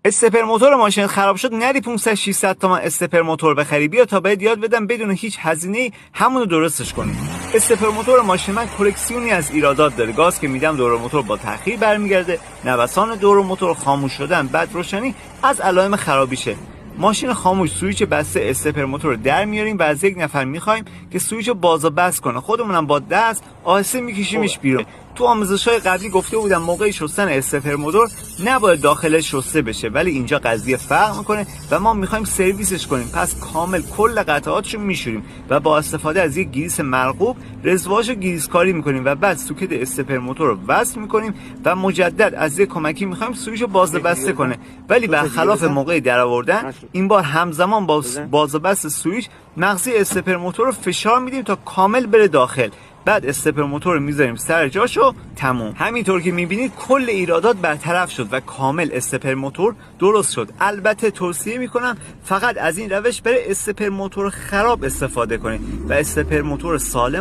استپر موتور ماشین خراب شد، نری 500 600 تومن استپر موتور بخری، بیا تا بهت یاد بدم بدون هیچ هزینه‌ای همون رو درستش کنی. استپر موتور ماشین من کلکسیونی از ایرادات داره. گاز که میدم دور موتور با تأخیر برمیگرده، نوسان دور موتور، خاموش شدن، بد روشنی از علائم خرابیشه. ماشین خاموش سوئیچ بسته استپر موتور رو در میاریم و از یک نفر میخوایم که سوئیچ رو باز و بس کنه. خودمونم با دست آهسته میکشیمش بیرون. تو آموزش‌های قبلی گفته بودم موقع شستن استپر موتور نباید داخلش شسته بشه، ولی اینجا قضیه فرق میکنه و ما میخوایم سرویسش کنیم. پس کامل کل قطعاتشو میشوریم و با استفاده از یک گریس مرغوب رزواشو گریس کاری میکنیم و بعد سوکت استپر موتور رو وصل میکنیم و مجدد از یک کمکی میخوایم سوئیچ رو باز و بسته کنه. ولی برخلاف موقع درآوردن این بار همزمان با باز و بست سوئیچ مغزی استپر موتور رو فشار میدیم تا کامل بره داخل. بعد استپر موتور رو میذاریم سر جاشو، تموم. همینطور که میبینید کل ایرادات برطرف شد و کامل استپر موتور درست شد. البته توصیه میکنم فقط از این روش برای استپر موتور خراب استفاده کنید و استپر موتور سالم